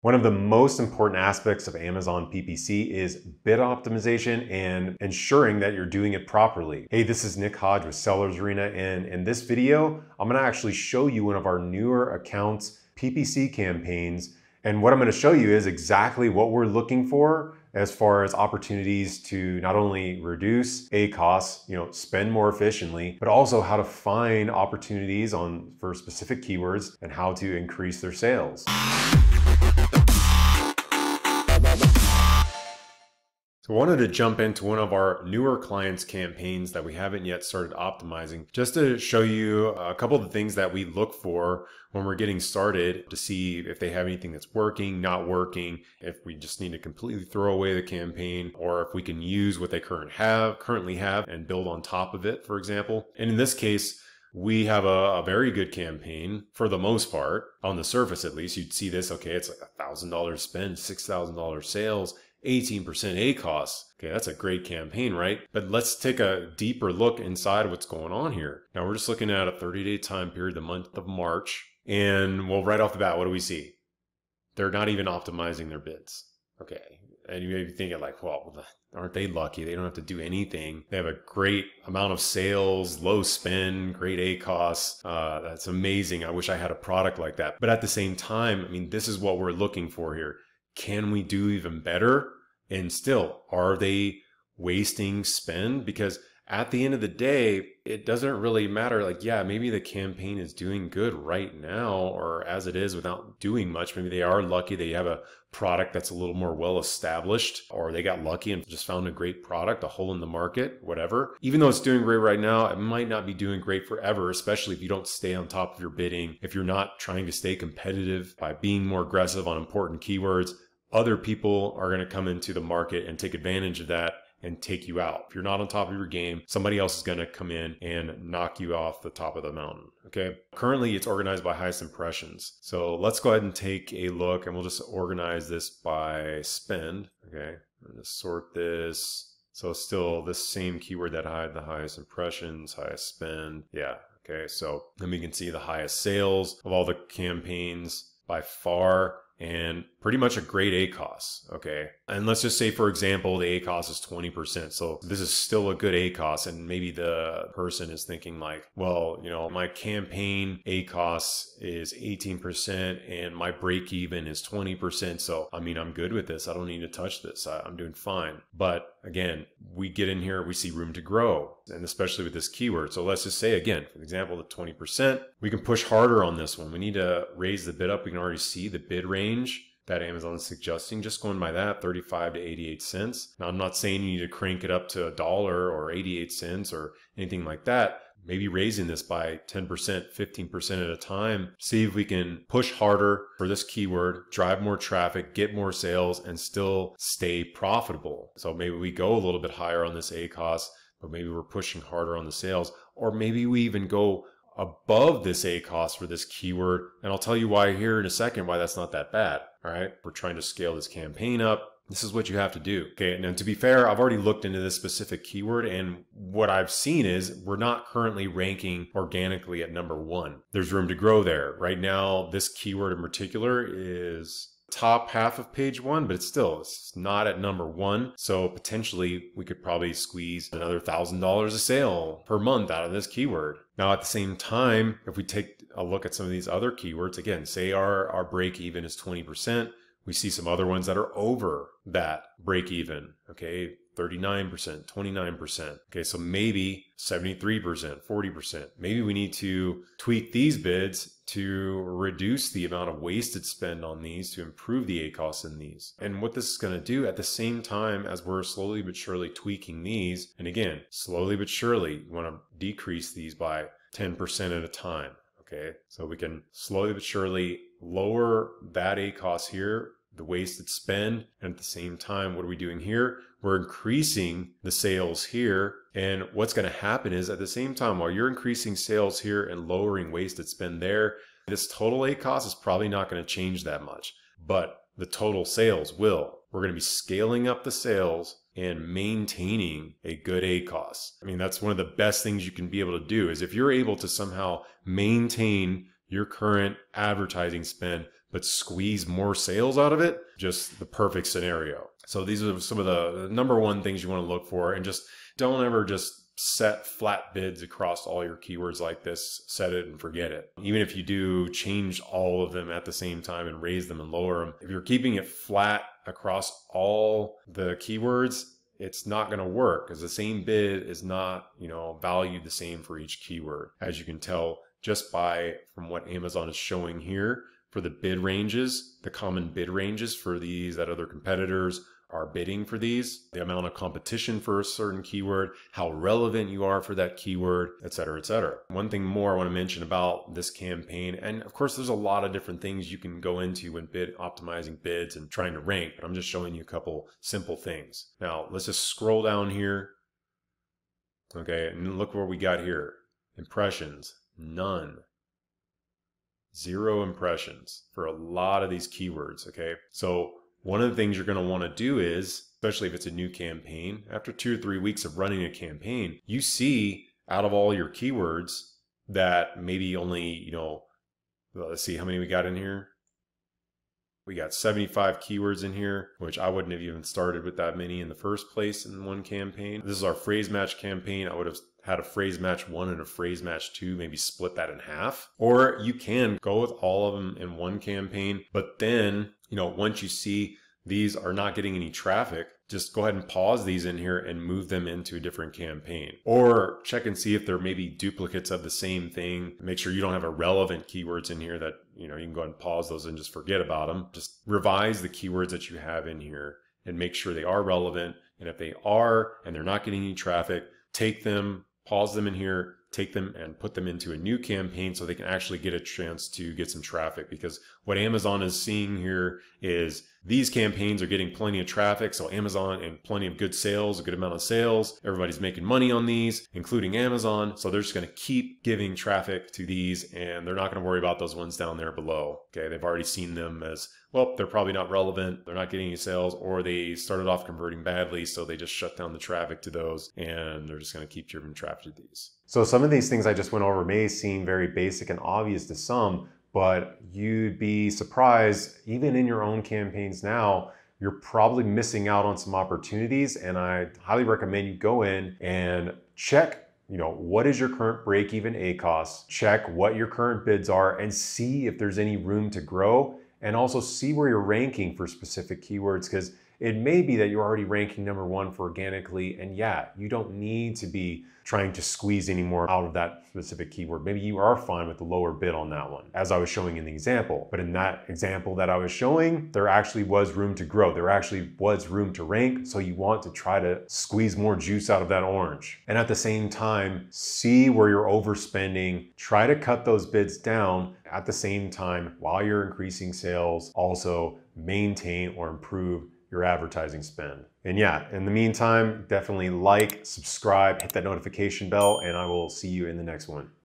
One of the most important aspects of Amazon PPC is bid optimization and ensuring that you're doing it properly. Hey, this is Nick Hodge with Sellers Arena, and in this video, I'm gonna actually show you one of our newer accounts PPC campaigns. And what I'm gonna show you is exactly what we're looking for as far as opportunities to not only reduce ACoS, spend more efficiently, but also how to find opportunities for specific keywords and how to increase their sales. So I wanted to jump into one of our newer clients' campaigns that we haven't yet started optimizing, just to show you a couple of the things that we look for when we're getting started to see if they have anything that's working, not working, if we just need to completely throw away the campaign, or if we can use what they currently have and build on top of it, for example. And in this case, we have a very good campaign for the most part. On the surface, at least, you'd see this, okay, it's like $1,000 spend, $6,000 sales, 18% ACoS. Okay, that's a great campaign, right? But let's take a deeper look inside what's going on here. Now we're just looking at a 30-day time period, the month of March. And well, right off the bat, what do we see? They're not even optimizing their bids. Okay. And you may be thinking like, well, aren't they lucky? They don't have to do anything. They have a great amount of sales, low spend, great ACoS. That's amazing. I wish I had a product like that. But at the same time, I mean, this is what we're looking for here. Can we do even better? And still, are they wasting spend? Because at the end of the day, it doesn't really matter. Like, yeah, maybe the campaign is doing good right now, or as it is without doing much. Maybe they are lucky they have a product that's a little more well established, or they got lucky and just found a great product, a hole in the market, whatever. Even though it's doing great right now, it might not be doing great forever, especially if you don't stay on top of your bidding, if you're not trying to stay competitive by being more aggressive on important keywords. Other people are going to come into the market and take advantage of that and take you out. If you're not on top of your game, somebody else is going to come in and knock you off the top of the mountain. Okay. Currently, it's organized by highest impressions. So let's go ahead and take a look, and we'll just organize this by spend. Okay. I'm going to sort this. So still this same keyword that had the highest impressions, highest spend. Yeah. Okay. So then we can see the highest sales of all the campaigns by far, and pretty much a great ACoS, okay? And let's just say, for example, the ACoS is 20%. So this is still a good ACoS, and maybe the person is thinking like, well, my campaign ACoS is 18% and my break even is 20%. So, I mean, I'm good with this. I don't need to touch this. I'm doing fine. But again, we get in here, we see room to grow, and especially with this keyword. So let's just say, again, for example, the 20%, we can push harder on this one. We need to raise the bid up. We can already see the bid range that Amazon is suggesting, just going by that, 35 to 88 cents. Now, I'm not saying you need to crank it up to $1 or 88 cents or anything like that. Maybe raising this by 10%, 15% at a time. See if we can push harder for this keyword, drive more traffic, get more sales, and still stay profitable. So maybe we go a little bit higher on this ACoS, but maybe we're pushing harder on the sales, or maybe we even go above this ACoS for this keyword. And I'll tell you why here in a second, why that's not that bad. All right. We're trying to scale this campaign up. This is what you have to do. Okay. Now, to be fair, I've already looked into this specific keyword, and what I've seen is we're not currently ranking organically at #1. There's room to grow there. Right now, this keyword in particular is top half of page 1, but it's not at #1. So potentially we could probably squeeze another $1,000 a sale per month out of this keyword. Now, at the same time, if we take a look at some of these other keywords, again, say our break even is 20%. We see some other ones that are over that break even. Okay. 39%, 29%. Okay, so maybe 73%, 40%. Maybe we need to tweak these bids to reduce the amount of wasted spend on these to improve the ACoS in these. And what this is going to do at the same time as we're slowly but surely tweaking these, and again, slowly but surely, you want to decrease these by 10% at a time. Okay, so we can slowly but surely lower that ACoS here, the wasted spend, and at the same time, what are we doing here? We're increasing the sales here, and what's going to happen is at the same time, while you're increasing sales here and lowering wasted spend there, this total ACoS is probably not going to change that much, but the total sales will. We're going to be scaling up the sales and maintaining a good ACoS. I mean, that's one of the best things you can be able to do, is if you're able to somehow maintain your current advertising spend, but squeeze more sales out of it, just the perfect scenario. So these are some of the number one things you want to look for, and just don't ever just set flat bids across all your keywords like this. Set it and forget it. Even if you do change all of them at the same time and raise them and lower them, if you're keeping it flat across all the keywords, it's not going to work, because the same bid is not, valued the same for each keyword. As you can tell just from what Amazon is showing here for the bid ranges, the common bid ranges for these that other competitors are bidding for these, the amount of competition for a certain keyword, how relevant you are for that keyword, et cetera, et cetera. One thing more I want to mention about this campaign, and of course there's a lot of different things you can go into when optimizing bids and trying to rank, but I'm just showing you a couple simple things. Now let's just scroll down here. Okay, and look what we got here. Impressions, none. 0 impressions for a lot of these keywords, okay? So one of the things you're going to want to do is, especially if it's a new campaign, after 2 or 3 weeks of running a campaign, you see out of all your keywords that maybe only, let's see how many we got in here. We got 75 keywords in here, which I wouldn't have even started with that many in the first place in one campaign. This is our phrase match campaign. I would have had a phrase match 1 and a phrase match 2, maybe split that in half. Or you can go with all of them in one campaign, but then, once you see these are not getting any traffic, just go ahead and pause these in here and move them into a different campaign. Or check and see if there may be duplicates of the same thing. Make sure you don't have irrelevant keywords in here that, you can go ahead and pause those and just forget about them. Just revise the keywords that you have in here and make sure they are relevant. And if they are and they're not getting any traffic, take them, pause them in here, take them and put them into a new campaign so they can actually get a chance to get some traffic. Because what Amazon is seeing here is these campaigns are getting plenty of traffic. So Amazon and plenty of good sales, a good amount of sales. Everybody's making money on these, including Amazon. So they're just going to keep giving traffic to these, and they're not going to worry about those ones down there below. Okay. They've already seen them as, well, they're probably not relevant. They're not getting any sales, or they started off converting badly. So they just shut down the traffic to those, and they're just going to keep giving traffic to these. So some of these things I just went over may seem very basic and obvious to some, but you'd be surprised, even in your own campaigns now, you're probably missing out on some opportunities. And I highly recommend you go in and check, what is your current break-even ACoS, check what your current bids are, and see if there's any room to grow, and also see where you're ranking for specific keywords, because it may be that you're already ranking #1 for organically, and yeah, you don't need to be trying to squeeze any more out of that specific keyword. Maybe you are fine with the lower bid on that one, as I was showing in the example. But in that example that I was showing, there actually was room to grow. There actually was room to rank, so you want to try to squeeze more juice out of that orange. And at the same time, see where you're overspending, try to cut those bids down at the same time while you're increasing sales. Also maintain or improve your advertising spend. And yeah, in the meantime, definitely like, subscribe, hit that notification bell, and I will see you in the next one.